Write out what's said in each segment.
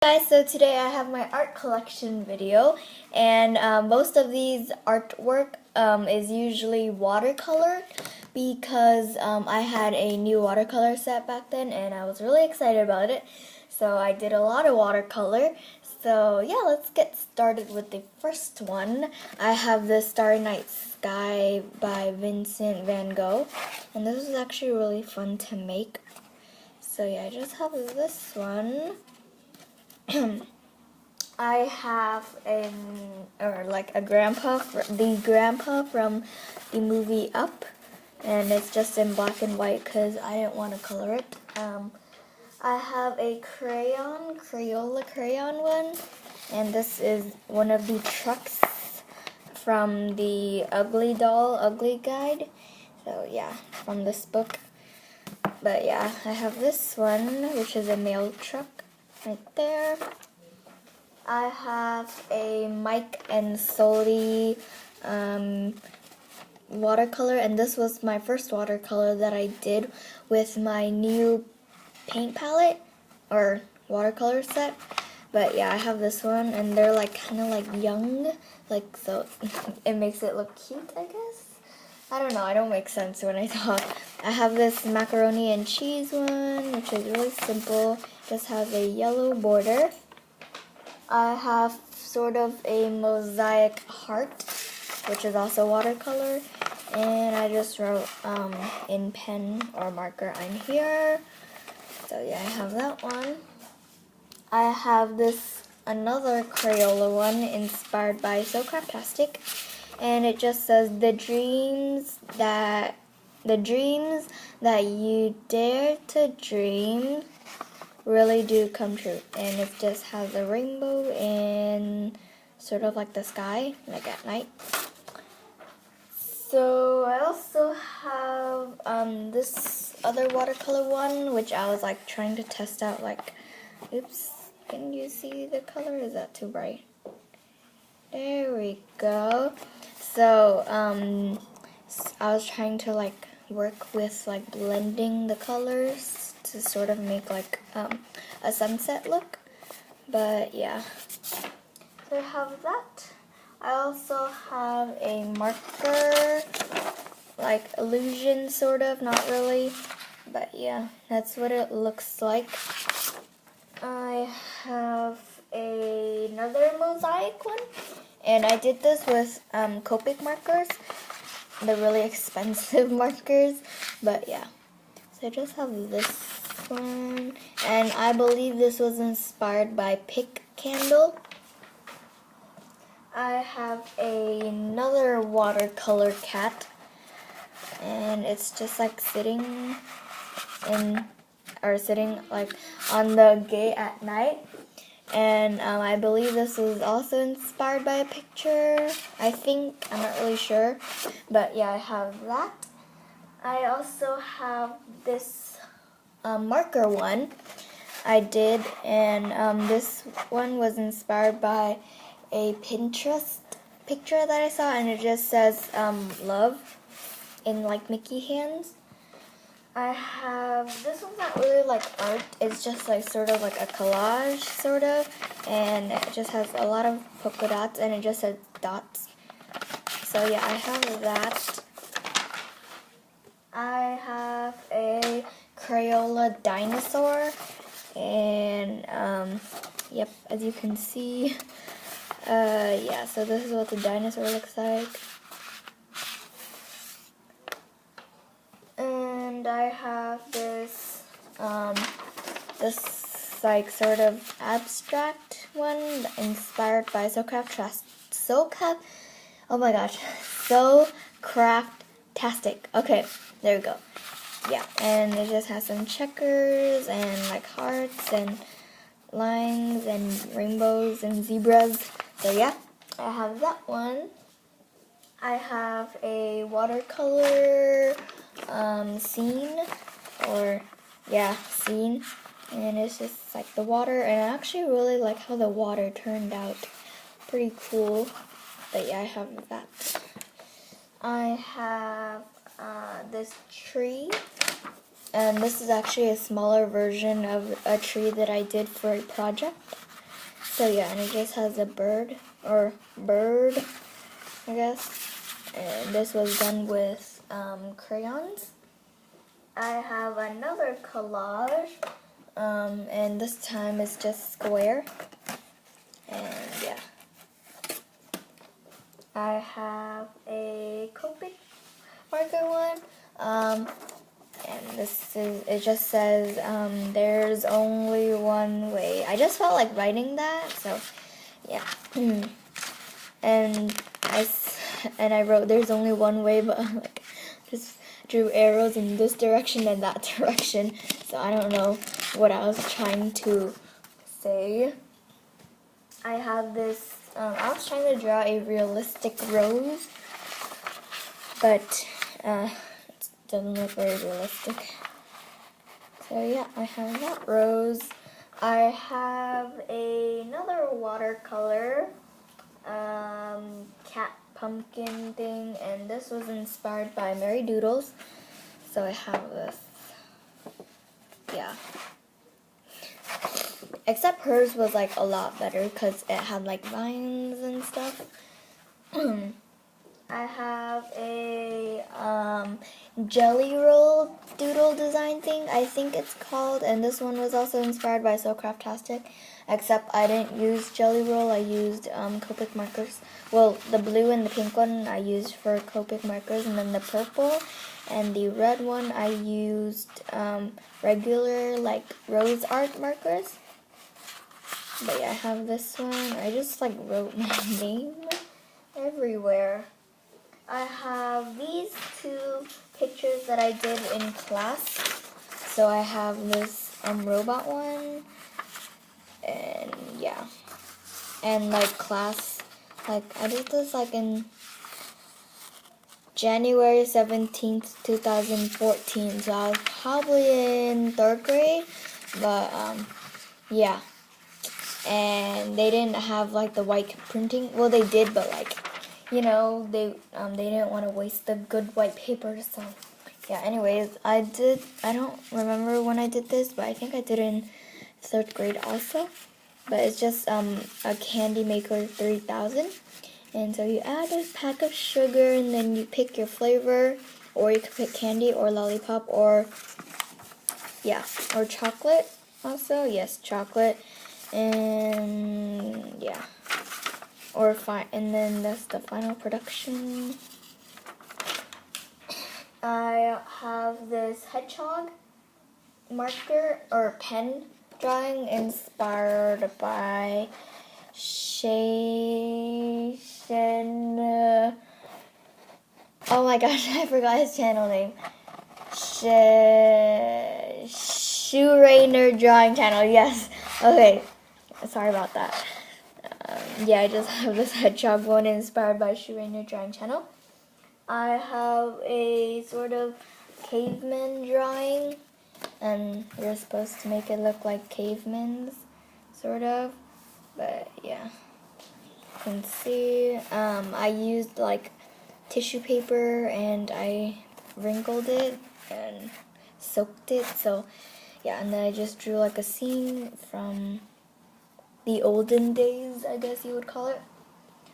Guys, so today I have my art collection video, and most of these artwork is usually watercolor because I had a new watercolor set back then and I was really excited about it. So I did a lot of watercolor. So yeah, let's get started with the first one. I have the Starry Night Sky by Vincent van Gogh, and this is actually really fun to make. So yeah, I just have this one. I have the grandpa from the movie Up, and it's just in black and white because I didn't want to color it. I have a Crayola crayon one, and this is one of the trucks from the Ugly Guide. So yeah, from this book. But yeah, I have this one, which is a mail truck right there. I have a Mike and Sully watercolor, and this was my first watercolor that I did with my new paint palette or watercolor set. But yeah, I have this one, and they're like kind of like young, like, so it makes it look cute, I guess. I don't know, I don't make sense when I talk. I have this macaroni and cheese one, which is really simple, just has a yellow border. I have sort of a mosaic heart, which is also watercolor, and I just wrote in pen or marker, "I'm here." So yeah, I have that one. I have this another Crayola one inspired by So Craftastic, and it just says the dreams that you dare to dream really do come true, and it just has a rainbow and sort of like the sky, like at night. So I also have this other watercolor one, which I was like trying to test out, like, oops, can you see the color? Is that too bright? There we go. So I was trying to like work with like blending the colors to sort of make like a sunset look. But yeah, so I have that. I also have a marker, like illusion sort of, not really, but yeah, that's what it looks like. I have another mosaic one, and I did this with Copic markers, the really expensive markers, but yeah. So I just have this one, and I believe this was inspired by Pick Candle. I have another watercolor cat, and it's just like sitting like on the gate at night. And I believe this was also inspired by a picture. I think, I'm not really sure, but yeah, I have that. I also have this marker one I did, and this one was inspired by a Pinterest picture that I saw, and it just says love in like Mickey hands. I have, this one's not really like art, it's just like sort of like a collage sort of, and it just has a lot of polka dots, and it just says dots. So yeah, I have that. I have a Crayola dinosaur, and yep, as you can see, yeah, so this is what the dinosaur looks like. And I have this like sort of abstract one inspired by So Craftastic. Okay, there we go. Yeah, and it just has some checkers and like hearts and lines and rainbows and zebras. So yeah, I have that one. I have a watercolor scene, scene, and it's just like the water, and I actually really like how the water turned out. Pretty cool. But yeah, I have that. I have this tree, and this is actually a smaller version of a tree that I did for a project. So yeah, and it just has a bird, I guess. And this was done with crayons. I have another collage, and this time it's just square. And yeah. I have a Copic marker one. And it just says, there's only one way. I just felt like writing that, so yeah. and I wrote there's only one way, but like just drew arrows in this direction and that direction. So I don't know what I was trying to say. I have this, I was trying to draw a realistic rose, but it doesn't look very realistic. So yeah, I have that rose. I have another watercolor cat pumpkin thing, and this was inspired by Mary Doodles. So I have this. Yeah. Except hers was like a lot better because it had like vines and stuff. I have a jelly roll doodle design thing, I think it's called, and this one was also inspired by So Craftastic, except I didn't use jelly roll, I used Copic markers. Well, the blue and the pink one I used for Copic markers, and then the purple and the red one I used regular like rose art markers. But yeah, I have this one. I just like wrote my name everywhere. I have these two pictures that I did in class. So I have this robot one, and yeah, and like class, like I did this like in January 17th, 2014. So I was probably in 3rd grade, but yeah. And they didn't have like the white printing. Well, they did, but like, you know, they didn't want to waste the good white paper. So yeah. Anyways, I don't remember when I did this, but I think I did it in 3rd grade also. But it's just a Candy Maker 3000, and so you add a pack of sugar, and then you pick your flavor, or you could pick candy or lollipop or yeah, or chocolate also. Yes, chocolate. And yeah, and then that's the final production. I have this hedgehog marker or pen drawing inspired by Shay oh my gosh, I forgot his channel name. Shoe Rainer Drawing Channel, yes. Okay. Sorry about that. Yeah, I just have this hedgehog one inspired by Shoe Rainer Drawing Channel. I have a sort of caveman drawing, and you're supposed to make it look like cavemen's, sort of. But yeah, you can see I used like tissue paper and I wrinkled it and soaked it. So yeah, and then I just drew like a scene from the olden days, I guess you would call it.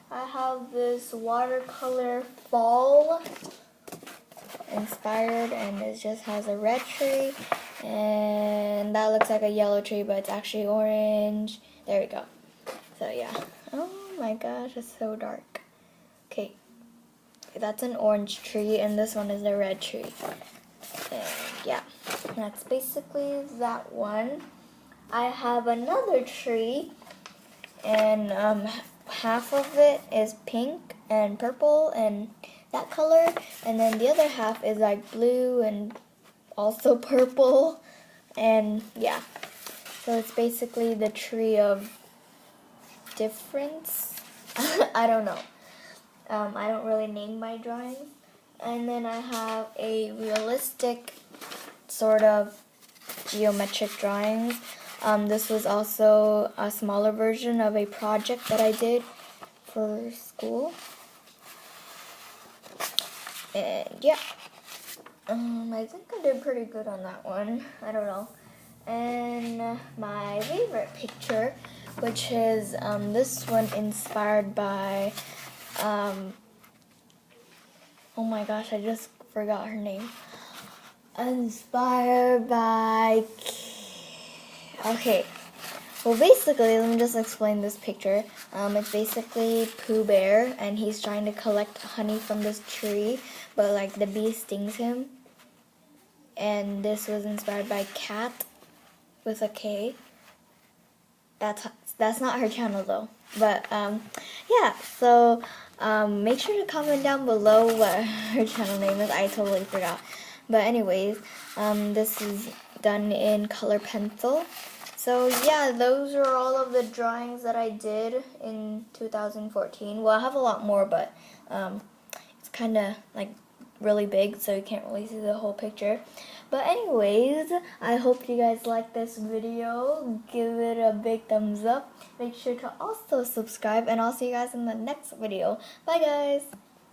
I have this watercolor fall inspired, and it just has a red tree, and that looks like a yellow tree, but it's actually orange. There we go. So yeah. Oh my gosh, it's so dark. Okay, that's an orange tree, and this one is a red tree. And yeah, that's basically that one. I have another tree, and half of it is pink and purple and that color, and then the other half is like blue and also purple, and yeah. So it's basically the tree of difference. I don't know. I don't really name my drawings. And then I have a realistic sort of geometric drawings. This was also a smaller version of a project that I did for school. And yeah, I think I did pretty good on that one. I don't know. And my favorite picture which is this one inspired by, oh my gosh, I just forgot her name. Inspired by, okay, well basically, let me just explain this picture. It's basically Pooh Bear, and he's trying to collect honey from this tree, but like the bee stings him. And this was inspired by Cat with a K. That's not her channel though. But yeah, so make sure to comment down below what her channel name is. I totally forgot. But anyways, this is done in color pencil. So yeah, those are all of the drawings that I did in 2014. Well, I have a lot more, but it's kind of like really big, so you can't really see the whole picture. But anyways, I hope you guys like this video. Give it a big thumbs up. Make sure to also subscribe, and I'll see you guys in the next video. Bye guys!